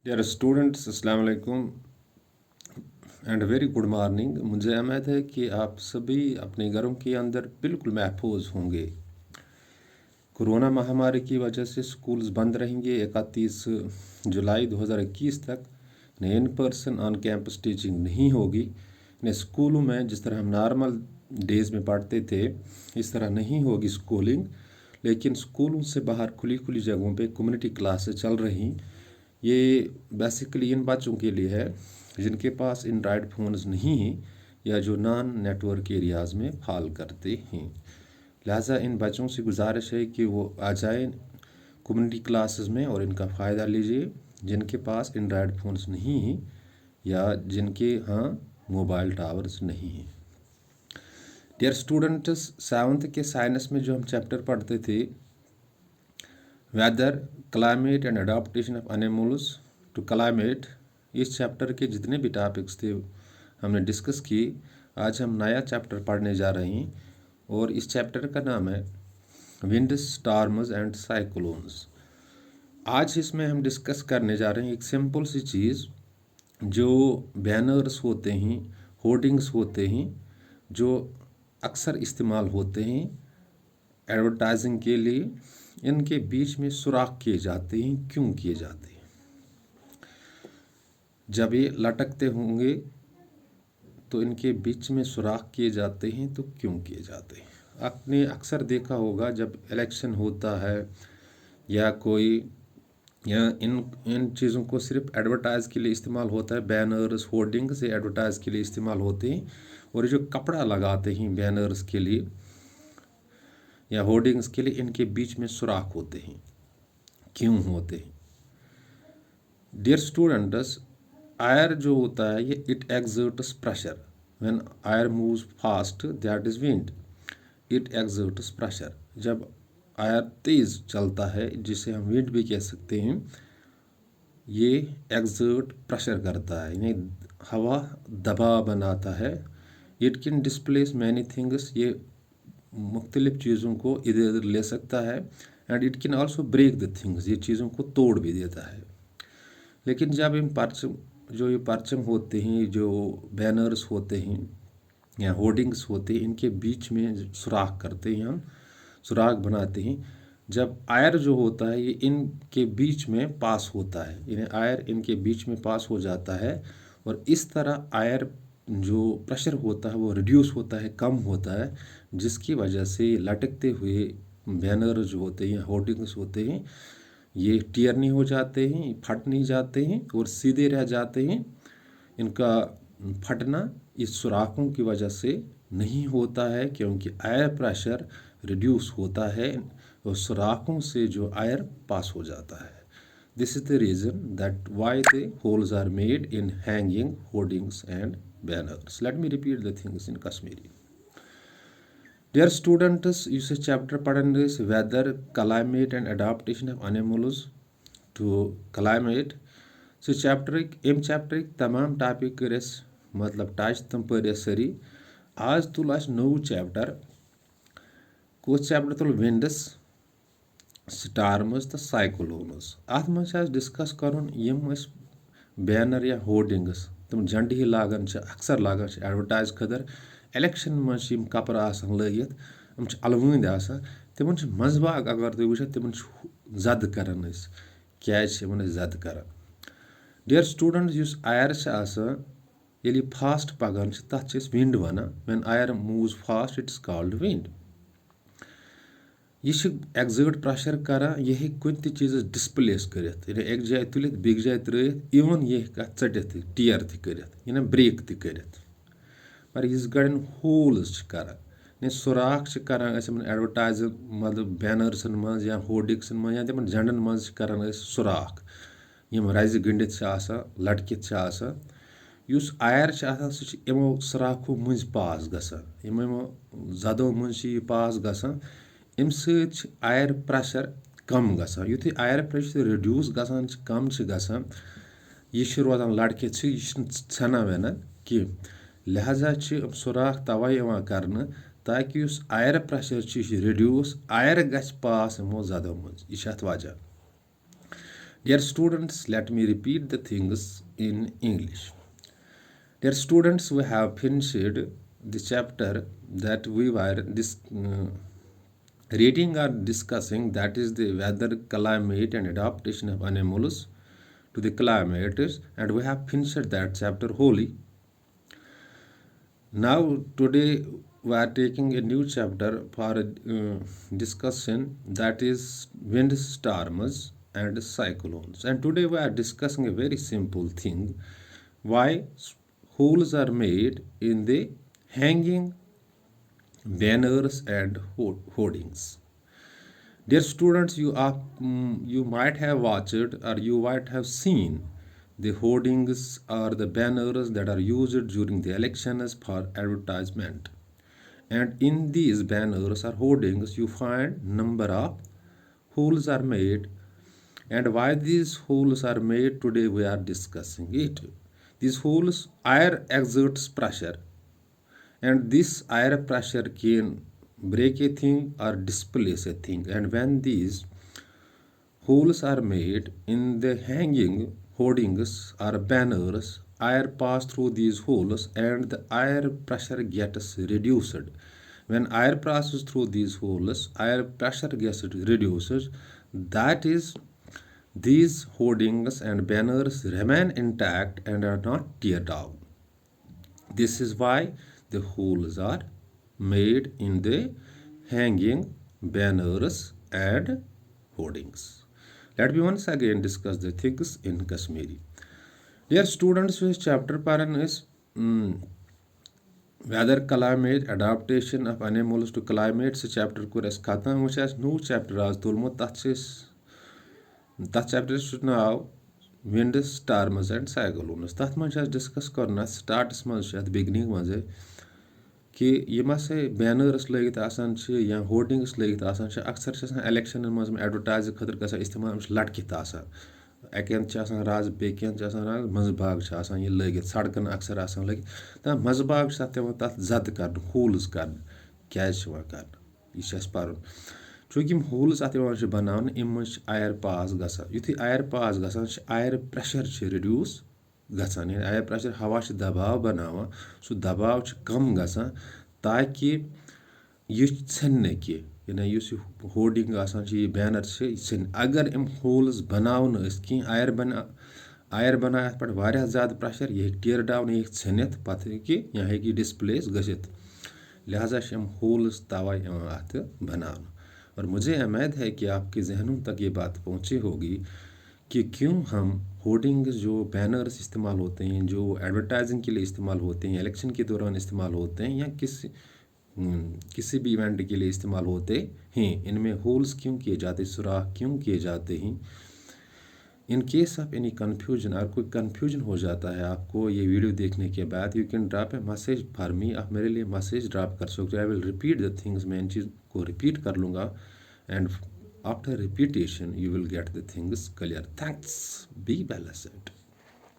Dear students, अस्सलाम वालेकुम and very good morning. मुझे उम्मीद है कि आप सभी अपने घरों के अंदर बिल्कुल महफूज होंगे। कोरोना महामारी की वजह से स्कूल्स बंद रहेंगे 31 जुलाई 2021 तक। In person on campus teaching नहीं होगी। स्कूलों में जिस तरह हम नॉर्मल डेज़ में पढ़ते थे इस तरह नहीं होगी स्कूलिंग, लेकिन स्कूलों से बाहर खुली खुली जगहों पे कम्युनिटी क्लासेस चल रही। ये बेसिकली इन बच्चों के लिए है जिनके पास एंड्रॉयड फ़ोन्स नहीं हैं या जो नॉन नेटवर्क एरियाज़ में फॉल करते हैं। लिहाजा इन बच्चों से गुजारिश है कि वो आ जाए कम्युनिटी क्लासेस में और इनका फ़ायदा लीजिए, जिनके पास एंड्रॉयड फ़ोन्स नहीं हैं या जिनके यहाँ मोबाइल टावर्स नहीं हैं। डियर स्टूडेंट्स, सेवन्थ के साइंस में जो हम चैप्टर पढ़ते थे weather, climate and adaptation of animals to climate, इस चैप्टर के जितने भी टॉपिक्स थे हमने डिस्कस किए। आज हम नया चैप्टर पढ़ने जा रहे हैं और इस चैप्टर का नाम है विंड्स, स्टॉर्म्स एंड साइक्लोन्स। आज इसमें हम डिस्कस करने जा रहे हैं एक सिंपल सी चीज़, जो बैनर्स होते हैं, होर्डिंग्स होते हैं, जो अक्सर इस्तेमाल होते हैं एडवर्टाइजिंग के लिए। इनके बीच में सुराख किए जाते हैं। क्यों किए जाते हैं? जब ये लटकते होंगे तो इनके बीच में सुराख किए जाते हैं, तो क्यों किए जाते हैं? आपने अक्सर देखा होगा जब इलेक्शन होता है या इन चीज़ों को सिर्फ एडवर्टाइज के लिए इस्तेमाल होता है। बैनर्स, होर्डिंग से एडवर्टाइज के लिए इस्तेमाल होते हैं। और ये जो कपड़ा लगाते हैं बैनर्स के लिए या होर्डिंग्स के लिए, इनके बीच में सुराख होते हैं। क्यों होते हैं? डियर स्टूडेंट्स, एयर जो होता है ये it exerts pressure. When air moves fast that is wind. It exerts pressure. जब एयर तेज चलता है, जिसे हम विंड भी कह सकते हैं, ये एक्सर्ट प्रेशर करता है, यानी हवा दबाव बनाता है। It can displace many things, ये मुख्तलिफ चीज़ों को इधर उधर ले सकता है। And it can also break the things, ये चीज़ों को तोड़ भी देता है। लेकिन जब ये परचम होते हैं, जो बैनर्स होते हैं या होर्डिंग्स होते हैं, इनके बीच में सुराख करते हैं, हम सुराख बनाते हैं। जब आयर जो होता है ये इनके बीच में पास होता है, यानी आयर इनके बीच में पास हो जाता है, और इस तरह आयर जो प्रेशर होता है वो रिड्यूस होता है, कम होता है, जिसकी वजह से लटकते हुए बैनर जो होते हैं, होर्डिंग्स होते हैं, ये टियर नहीं हो जाते हैं, फट नहीं जाते हैं और सीधे रह जाते हैं। इनका फटना इस सुराखों की वजह से नहीं होता है, क्योंकि एयर प्रेशर रिड्यूस होता है और सुराखों से जो एयर पास हो जाता है। This is the reason that why the holes are made in hanging hoardings and banners. Let me repeat the things in Kashmiri. Dear students, इस चैप्टर पढ़न weather, climate and adaptation of animals to climate. एम chapter तमाम topic कर मतलब touch तम पर सरी। आज तुल नव चैप्टर, कुछ चैप्टर तुल विंड्स, स्टॉर्म्स तो साइक्लोन्स। अत मज डिस्कस करुन यम बैनर या होर्डिंग्स तुम झंड ही लागान अक्सर लागान एडवर्टाइज खतर। इलेक्शन मज कपर लगित, हम अलवंद तिमन मंजबाग अगर तुम वो तिमन जद करान, क्या जद करान। डियर स्टूडेंट्स, इस आयर ये फास्ट पगान तथ विंड वन। When air moves fast it is called wind. यह एक्सर्ट प्रेशर करान, यह कुन चीज़ डिस्प्लेस कर एक जाए तुलित बेक जाए त्रित, इवन यह चटित टियर कर ब्रेक कर। पर इस गड़न होल्स करान, सुराख करान एडवर्टाइज मतलब बैनर्सन मज या होर्डिंग्सन मज या तिमन झंडन मज करान सुराख, यम रज गंडित लटकित। युस आयर सह यमो सुराखों मज पास गसान, यमो जदों मज पास गसान। अम आयर प्रेशर कम गसान। युथी आयर प्रेशर रिड्यूस गसान, कम गसान, यह रोजान लटकित, यह तना वेना कि लिहाजा सुराख तवे करना ताकि उस आयर प्रेशर रिड्यूस, आयर गछ पास यमो जदों मज। यह वजह। Dear students, let me repeat the things in English. Dear students, we have finished the chapter that we were reading or discussing, that is the weather, climate and adaptation of animals to the climate, and we have finished that chapter wholly. Now today we are taking a new chapter for discussion, that is wind storms and cyclones. And today we are discussing a very simple thing, why holes are made in the hanging banners and hoardings. Dear students, you might have watched or you might have seen the hoardings or the banners that are used during the elections for advertisement. And in these banners or hoardings, you find number of holes are made. And why these holes are made, today we are discussing it. These holes, air exerts pressure, and this air pressure can break a thing or displace a thing. And when these holes are made in the hanging hoardings or banners, air pass through these holes and the air pressure gets reduced. When air passes through these holes, air pressure gets reduced. That is, these hoardings and banners remain intact and are not tear down. This is why the holes are made in the hanging banners and hoardings. Let me once again discuss the things in Kashmiri. Dear students, this chapter paran is weather, climate, adaptation of animals to climate. Se chapter kur es khatam which has new chapter as tulmo that chapter is now wind storms and cyclones. That much as discuss करना starts मंज at beginning मंजे कि ये मासे banners लगित आसान छ या होर्डिंग्स लगित आसान छ अक्सर छ आसान इलेक्शन मंज में एडवर्टाइज खतर गसा इस्तेमाल लटकित आसान अकेन छ आसान राज बेकेन छ आसान राज मंज भाग छ आसान ये लगित सड़कन अक्सर आसान लगित ता मंज भाग छ तव तत जद कर होल्स कर क्या छ वा कर ये छ पारुन चूँकि होल्स अत बनाने इम आयर पास गसान युथि आयर पास गसान आयर प्रेशर रिड्यूस गसान आयर प्रेशर हवा दबाव बनावान सह दबाव कम गसान ताकि यह छन कि होर्डिंग आसान ये बैनर छन अगर इम होल्स बनावन कहीं आयर बना पे वारिया ज़्यादा प्रेशर यह टीयर डाउन यह छनित पत कि यह डिस्प्लेस गसित लिहाजा इम होल्स तवाई अत बनान। और मुझे उम्मीद है कि आपके जहनों तक ये बात पहुँची होगी कि क्यों हम होर्डिंग्स जो बैनर्स इस्तेमाल होते हैं, जो एडवर्टाइजिंग के लिए इस्तेमाल होते हैं, इलेक्शन के दौरान इस्तेमाल होते हैं या किसी भी इवेंट के लिए इस्तेमाल होते हैं, इनमें होल्स क्यों किए जाते, सुराख क्यों किए जाते हैं। In case of any confusion, अगर कोई कन्फ्यूजन हो जाता है आपको ये वीडियो देखने के बाद, you can drop A message for me, आप मेरे लिए मैसेज ड्रॉप कर सकते हो। I will repeat the things, मैं इन चीज़ को रिपीट कर लूँगा and after repetition you will get the things clear. Thanks. Be blessed.